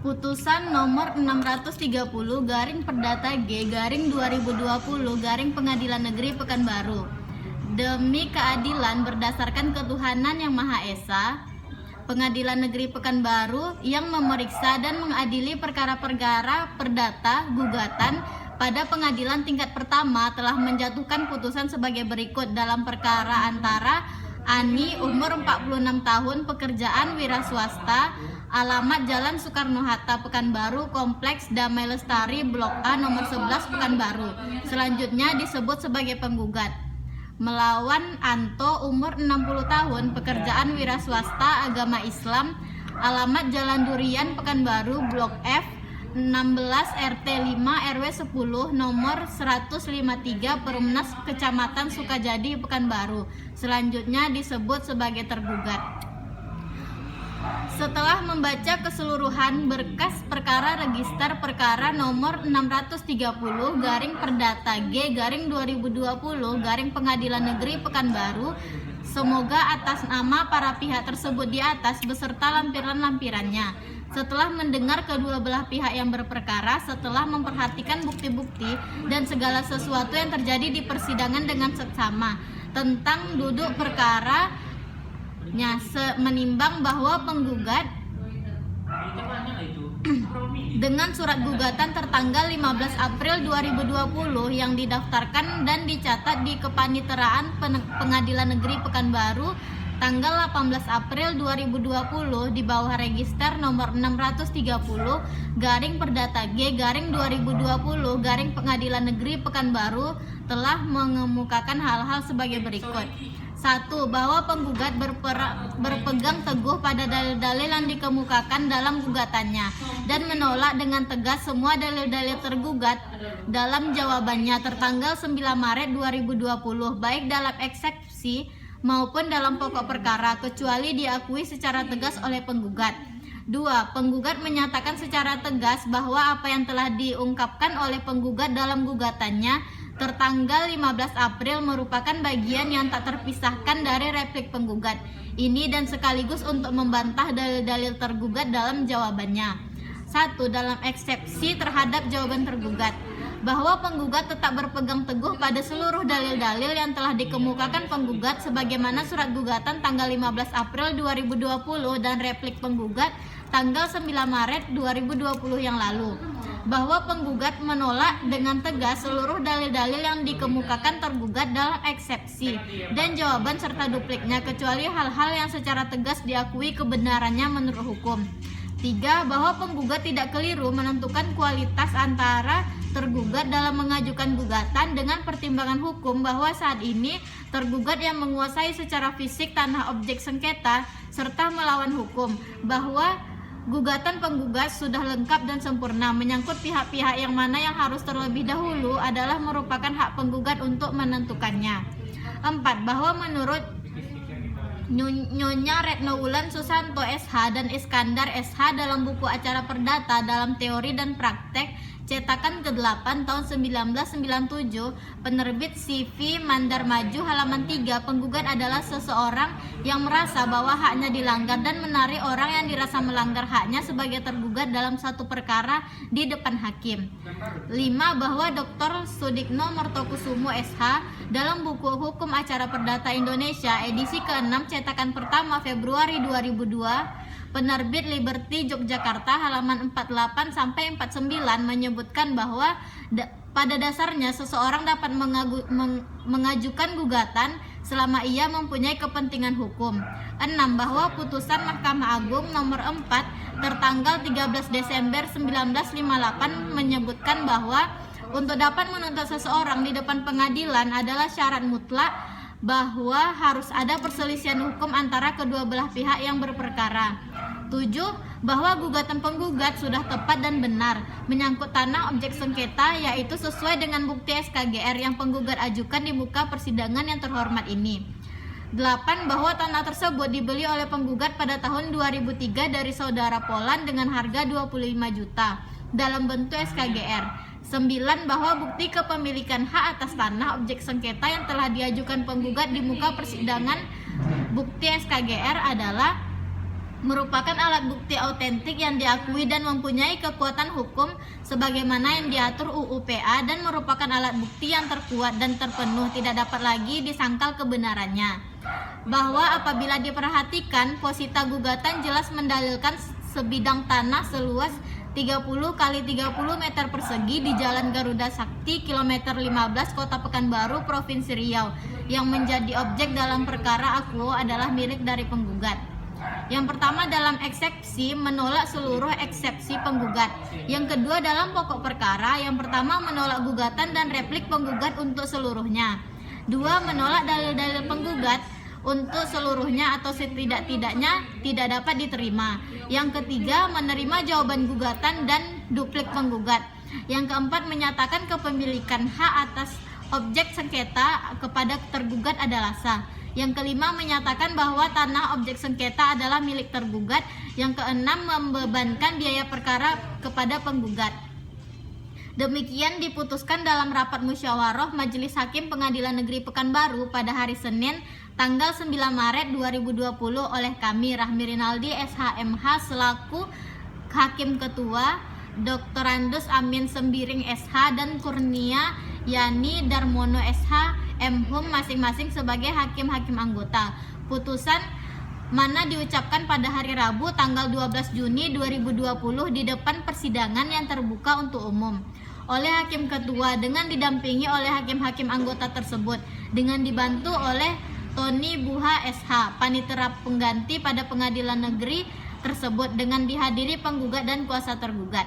Putusan nomor 630 garing Perdata G garing 2020 garing Pengadilan Negeri Pekanbaru. Demi keadilan berdasarkan ketuhanan yang Maha Esa, Pengadilan Negeri Pekanbaru yang memeriksa dan mengadili perkara-perkara perdata gugatan pada pengadilan tingkat pertama telah menjatuhkan putusan sebagai berikut dalam perkara antara Ani, umur 46 tahun, pekerjaan wira swasta, alamat Jalan Soekarno-Hatta, Pekanbaru, Kompleks Damai Lestari, Blok A, nomor 11, Pekanbaru. Selanjutnya disebut sebagai penggugat. Melawan Anto, umur 60 tahun, pekerjaan wira swasta, agama Islam, alamat Jalan Durian, Pekanbaru, Blok F, 16 RT 5 RW 10 nomor 153 Perumnas Kecamatan Sukajadi, Pekanbaru. Selanjutnya disebut sebagai tergugat. Setelah membaca keseluruhan berkas perkara register perkara nomor 630 garing Perdata G garing 2020 garing Pengadilan Negeri Pekanbaru, semoga atas nama para pihak tersebut di atas beserta lampiran-lampirannya, setelah mendengar kedua belah pihak yang berperkara, setelah memperhatikan bukti-bukti dan segala sesuatu yang terjadi di persidangan dengan seksama tentang duduk perkara, menimbang bahwa penggugat dengan surat gugatan tertanggal 15 April 2020 yang didaftarkan dan dicatat di Kepaniteraan Pengadilan Negeri Pekanbaru tanggal 18 April 2020 di bawah register nomor 630 garing Perdata G garing 2020 garing Pengadilan Negeri Pekanbaru telah mengemukakan hal-hal sebagai berikut. 1. Bahwa penggugat berpegang teguh pada dalil-dalil yang dikemukakan dalam gugatannya dan menolak dengan tegas semua dalil-dalil tergugat dalam jawabannya tertanggal 9 Maret 2020 baik dalam eksepsi maupun dalam pokok perkara kecuali diakui secara tegas oleh penggugat. 2. Penggugat menyatakan secara tegas bahwa apa yang telah diungkapkan oleh penggugat dalam gugatannya tertanggal 15 April merupakan bagian yang tak terpisahkan dari replik penggugat ini dan sekaligus untuk membantah dalil-dalil tergugat dalam jawabannya. 1. Dalam eksepsi terhadap jawaban tergugat, bahwa penggugat tetap berpegang teguh pada seluruh dalil-dalil yang telah dikemukakan penggugat sebagaimana surat gugatan tanggal 15 April 2020 dan replik penggugat tanggal 9 Maret 2020 yang lalu. Bahwa penggugat menolak dengan tegas seluruh dalil-dalil yang dikemukakan tergugat dalam eksepsi dan jawaban serta dupliknya kecuali hal-hal yang secara tegas diakui kebenarannya menurut hukum. 3. Bahwa penggugat tidak keliru menentukan kualitas antara tergugat dalam mengajukan gugatan dengan pertimbangan hukum bahwa saat ini tergugat yang menguasai secara fisik tanah objek sengketa serta melawan hukum, bahwa gugatan penggugat sudah lengkap dan sempurna, menyangkut pihak-pihak yang mana yang harus terlebih dahulu adalah merupakan hak penggugat untuk menentukannya. 4. Bahwa menurut Nyonya Retno Wulan Susanto SH dan Iskandar SH dalam buku acara perdata dalam teori dan praktek cetakan ke-8 tahun 1997 penerbit CV Mandar Maju halaman 3, penggugat adalah seseorang yang merasa bahwa haknya dilanggar dan menarik orang yang dirasa melanggar haknya sebagai tergugat dalam satu perkara di depan hakim. 5. Bahwa Dr. Sudikno Mertokusumo SH dalam buku Hukum Acara Perdata Indonesia edisi ke-6 cetakan pertama Februari 2002 penerbit Liberty Yogyakarta halaman 48 sampai 49 menyebutkan bahwa pada dasarnya seseorang dapat mengajukan gugatan selama ia mempunyai kepentingan hukum. 6. Bahwa putusan Mahkamah Agung nomor 4 tertanggal 13 Desember 1958 menyebutkan bahwa untuk dapat menuntut seseorang di depan pengadilan adalah syarat mutlak bahwa harus ada perselisihan hukum antara kedua belah pihak yang berperkara. 7. Bahwa gugatan penggugat sudah tepat dan benar menyangkut tanah objek sengketa, yaitu sesuai dengan bukti SKGR yang penggugat ajukan di muka persidangan yang terhormat ini. 8. Bahwa tanah tersebut dibeli oleh penggugat pada tahun 2003 dari saudara Polan dengan harga 25 juta dalam bentuk SKGR. 9. Bahwa bukti kepemilikan hak atas tanah objek sengketa yang telah diajukan penggugat di muka persidangan bukti SKGR adalah merupakan alat bukti autentik yang diakui dan mempunyai kekuatan hukum sebagaimana yang diatur UU PA dan merupakan alat bukti yang terkuat dan terpenuh, tidak dapat lagi disangkal kebenarannya. Bahwa apabila diperhatikan, posita gugatan jelas mendalilkan sebidang tanah seluas 30 kali 30 meter persegi di Jalan Garuda Sakti, kilometer 15, Kota Pekanbaru, Provinsi Riau, yang menjadi objek dalam perkara akuo adalah milik dari penggugat. Yang pertama dalam eksepsi, menolak seluruh eksepsi penggugat. Yang kedua dalam pokok perkara, yang pertama menolak gugatan dan replik penggugat untuk seluruhnya. Dua, menolak dalil-dalil penggugat untuk seluruhnya atau setidak-tidaknya tidak dapat diterima. Yang ketiga, menerima jawaban gugatan dan duplik penggugat. Yang keempat, menyatakan kepemilikan hak atas objek sengketa kepada tergugat adalah sah. Yang kelima, menyatakan bahwa tanah objek sengketa adalah milik tergugat. Yang keenam, membebankan biaya perkara kepada penggugat. Demikian diputuskan dalam rapat musyawarah Majelis Hakim Pengadilan Negeri Pekanbaru pada hari Senin tanggal 9 Maret 2020 oleh kami, Rahmi Rinaldi SHMH selaku Hakim Ketua, Dr. Andus Amin Sembiring SH dan Kurnia Yani Darmono SH MHum masing-masing sebagai hakim-hakim anggota. Putusan mana diucapkan pada hari Rabu tanggal 12 Juni 2020 di depan persidangan yang terbuka untuk umum oleh Hakim Ketua dengan didampingi oleh hakim-hakim anggota tersebut dengan dibantu oleh Tony Buha SH, panitera pengganti pada pengadilan negeri tersebut dengan dihadiri penggugat dan kuasa tergugat.